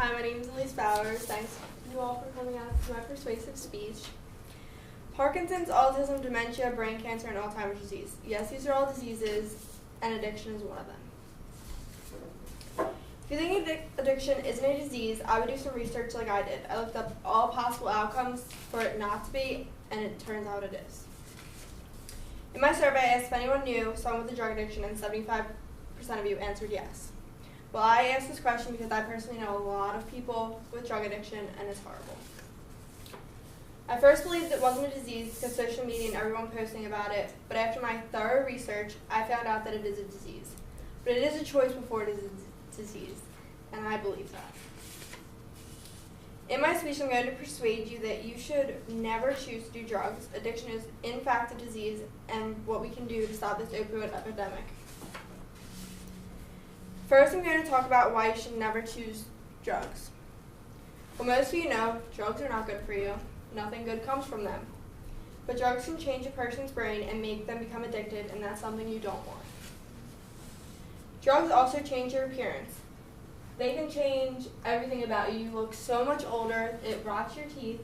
Hi, my name is Elise Bowers. Thanks you all for coming out to my persuasive speech. Parkinson's, autism, dementia, brain cancer, and Alzheimer's disease. Yes, these are all diseases, and addiction is one of them. If you think addiction isn't a disease, I would do some research like I did. I looked up all possible outcomes for it not to be, and it turns out it is. In my survey, I asked if anyone knew someone with a drug addiction, and 75% of you answered yes. Well, I asked this question because I personally know a lot of people with drug addiction, and it's horrible. I first believed it wasn't a disease because social media and everyone posting about it, but after my thorough research, I found out that it is a disease. But it is a choice before it is a disease, and I believe that. In my speech, I'm going to persuade you that you should never choose to do drugs. Addiction is, in fact, a disease, and what we can do to stop this opioid epidemic. First, I'm going to talk about why you should never choose drugs. Well, most of you know drugs are not good for you. Nothing good comes from them. But drugs can change a person's brain and make them become addicted, and that's something you don't want. Drugs also change your appearance. They can change everything about you. You look so much older, it rots your teeth.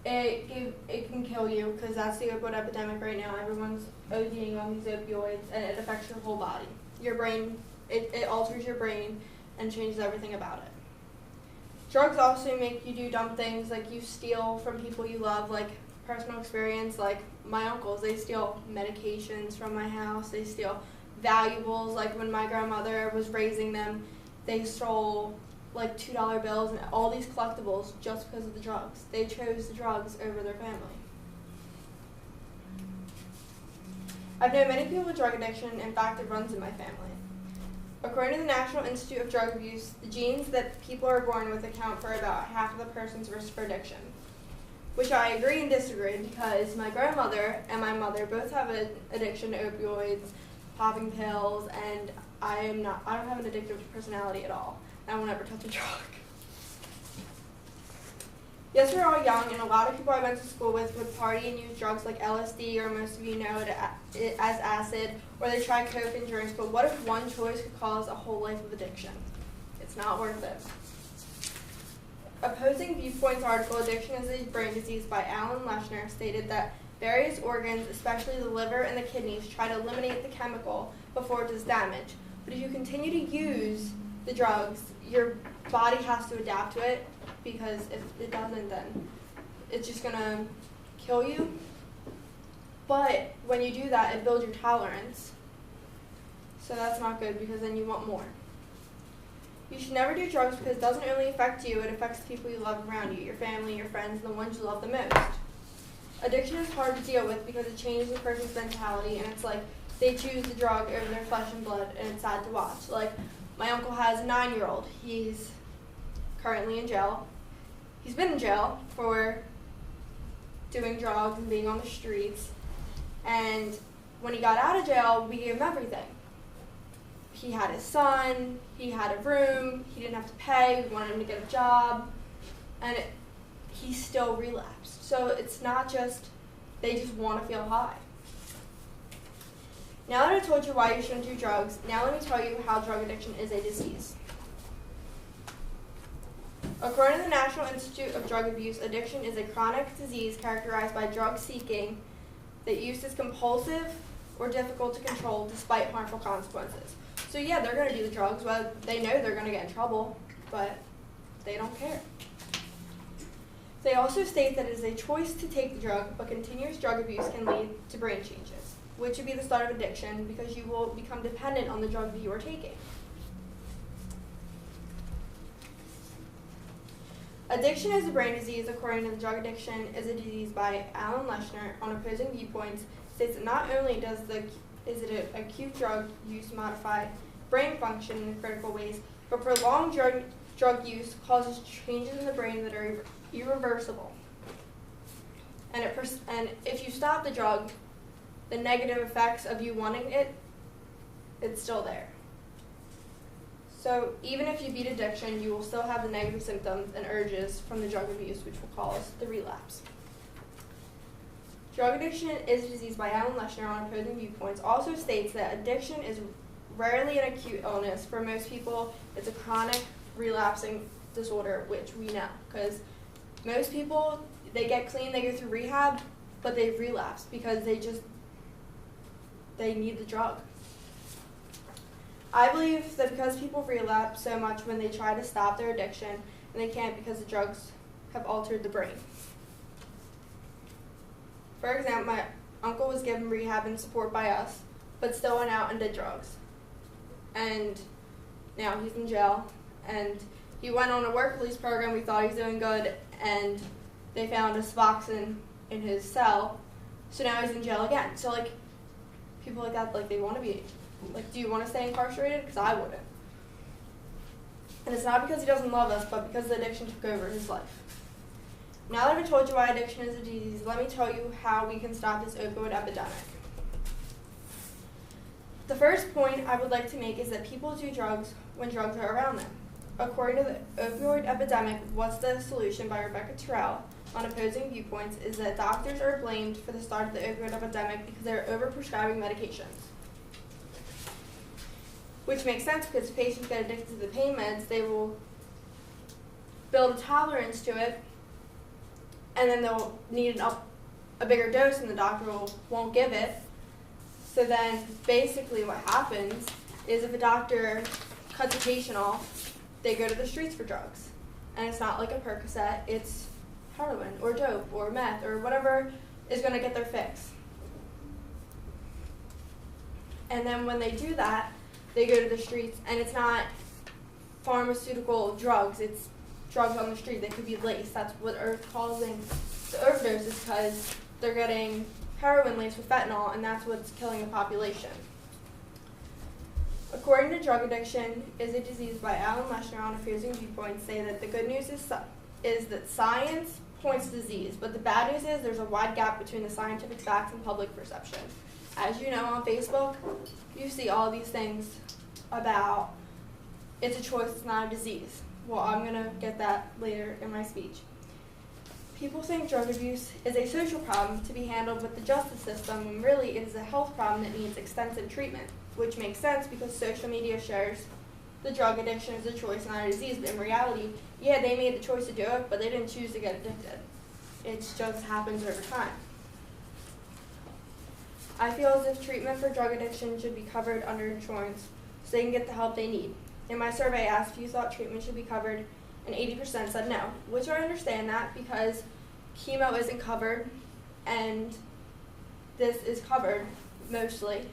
It can kill you because that's the opioid epidemic right now. Everyone's ODing on these opioids, and it affects your whole body. Your brain, it alters your brain and changes everything about it. Drugs also make you do dumb things, like you steal from people you love, like personal experience, like my uncles, they steal medications from my house, they steal valuables, like when my grandmother was raising them, they stole like $2 bills and all these collectibles just because of the drugs. They chose the drugs over their family. I've known many people with drug addiction. In fact, it runs in my family. According to the National Institute of Drug Abuse, the genes that people are born with account for about half of the person's risk for addiction, which I agree and disagree because my grandmother and my mother both have an addiction to opioids, popping pills, and I don't have an addictive personality at all. I won't ever touch a drug. Yes, we're all young, and a lot of people I went to school with would party and use drugs like LSD, or most of you know it as acid, or they try coke and drinks, but what if one choice could cause a whole life of addiction? It's not worth it. Opposing Viewpoints article, Addiction is a Brain Disease by Alan Leshner, stated that various organs, especially the liver and the kidneys, try to eliminate the chemical before it does damage. But if you continue to use the drugs, your body has to adapt to it, because if it doesn't, then it's just going to kill you. But when you do that, it builds your tolerance. So that's not good, because then you want more. You should never do drugs because it doesn't only affect you, it affects the people you love around you, your family, your friends, and the ones you love the most. Addiction is hard to deal with because it changes a person's mentality, and it's like they choose the drug over their flesh and blood, and it's sad to watch. Like, my uncle has a 9-year-old. He's currently in jail. He's been in jail for doing drugs and being on the streets. And when he got out of jail, we gave him everything. He had his son, he had a room, he didn't have to pay, we wanted him to get a job, and he still relapsed. So it's not just, they just want to feel high. Now that I told you why you shouldn't do drugs, now let me tell you how drug addiction is a disease. According to the National Institute of Drug Abuse, addiction is a chronic disease characterized by drug seeking that use is compulsive or difficult to control despite harmful consequences. So yeah, they're going to do the drugs, well, they know they're going to get in trouble, but they don't care. They also state that it is a choice to take the drug, but continuous drug abuse can lead to brain changes, which would be the start of addiction because you will become dependent on the drug that you are taking. Addiction is a brain disease, according to the Drug Addiction is a Disease by Alan Leshner on Opposing Viewpoints, states that not only is it an acute drug use modify brain function in critical ways, but prolonged drug use causes changes in the brain that are irreversible. And if you stop the drug, the negative effects of you wanting it, it's still there. So even if you beat addiction, you will still have the negative symptoms and urges from the drug abuse, which will cause the relapse. Drug Addiction is a Disease by Alan Leshner on Opposing Viewpoints also states that addiction is rarely an acute illness. For most people, it's a chronic relapsing disorder, which we know, because most people, they get clean, they go through rehab, but they relapse because they need the drug. I believe that because people relapse so much when they try to stop their addiction, and they can't because the drugs have altered the brain. For example, my uncle was given rehab and support by us, but still went out and did drugs. And now he's in jail, and he went on a work release program. We thought he was doing good, and they found a Suboxone in his cell, so now he's in jail again. So, like, people like that, like, they want to be, like, do you want to stay incarcerated? Because I wouldn't. And it's not because he doesn't love us, but because the addiction took over his life. Now that I've told you why addiction is a disease, let me tell you how we can stop this opioid epidemic. The first point I would like to make is that people do drugs when drugs are around them. According to the opioid epidemic, What's the Solution by Rebecca Terrell on Opposing Viewpoints, is that doctors are blamed for the start of the opioid epidemic because they're overprescribing medications. Which makes sense, because if patients get addicted to the pain meds, they will build a tolerance to it, and then they'll need a bigger dose, and the doctor won't give it. So then basically what happens is if a doctor cuts a patient off, they go to the streets for drugs. And it's not like a Percocet, it's heroin or dope or meth or whatever is going to get their fix. And then when they do that, they go to the streets, and it's not pharmaceutical drugs, it's drugs on the street. They could be laced. That's what are causing the overdoses, because they're getting heroin laced with fentanyl, and that's what's killing the population. According to Drug Addiction is a Disease by Alan Leshner on Opposing Viewpoints, say that the good news is that science points to disease, but the bad news is there's a wide gap between the scientific facts and public perception. As you know, on Facebook, you see all these things about it's a choice, it's not a disease. Well, I'm going to get that later in my speech. People think drug abuse is a social problem to be handled with the justice system, when really it is a health problem that needs extensive treatment, which makes sense because social media shares the drug addiction is a choice, not a disease. But in reality, yeah, they made the choice to do it, but they didn't choose to get addicted. It just happens over time. I feel as if treatment for drug addiction should be covered under insurance so they can get the help they need. In my survey, I asked if you thought treatment should be covered, and 80% said no, which I understand that because chemo isn't covered, and this is covered mostly.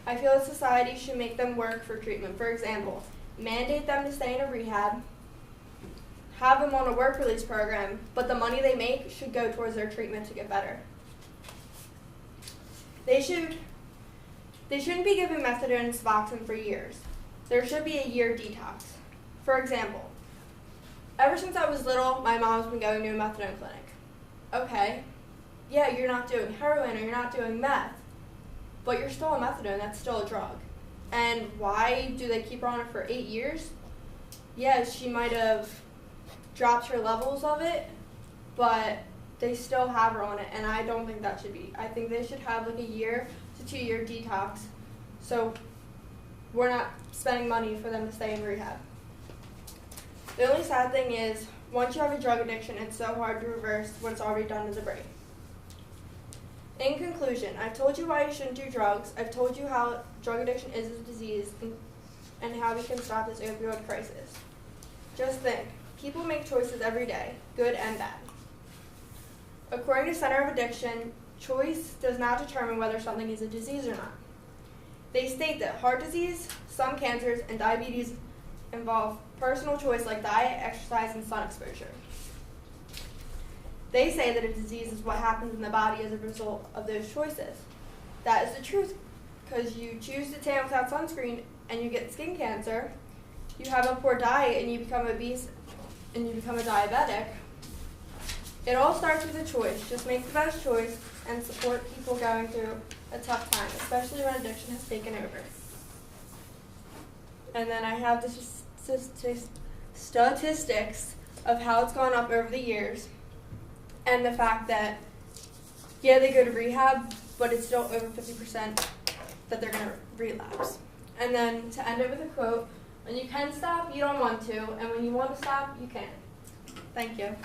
I feel that society should make them work for treatment. For example, mandate them to stay in a rehab, have them on a work release program, but the money they make should go towards their treatment to get better. They shouldn't be given methadone and Suboxone for years. There should be a year detox. For example, ever since I was little, my mom's been going to a methadone clinic. Okay, yeah, you're not doing heroin or you're not doing meth, but you're still on methadone, that's still a drug. And why do they keep her on it for 8 years? Yeah, she might have dropped her levels of it, but they still have her on it, and I don't think that should be. I think they should have like a 1 to 2 year detox, so we're not spending money for them to stay in rehab. The only sad thing is, once you have a drug addiction, it's so hard to reverse what it's already done to the brain. In conclusion, I've told you why you shouldn't do drugs. I've told you how drug addiction is a disease and how we can stop this opioid crisis. Just think, people make choices every day, good and bad. According to Center of Addiction, choice does not determine whether something is a disease or not. They state that heart disease, some cancers, and diabetes involve personal choice like diet, exercise, and sun exposure. They say that a disease is what happens in the body as a result of those choices. That is the truth, because you choose to tan without sunscreen and you get skin cancer, you have a poor diet and you become obese and you become a diabetic. It all starts with a choice. Just make the best choice and support people going through a tough time, especially when addiction has taken over. And then I have the statistics of how it's gone up over the years, and the fact that, yeah, they go to rehab, but it's still over 50% that they're going to relapse. And then to end it with a quote, When you can stop, you don't want to, and when you want to stop, you can't. Thank you.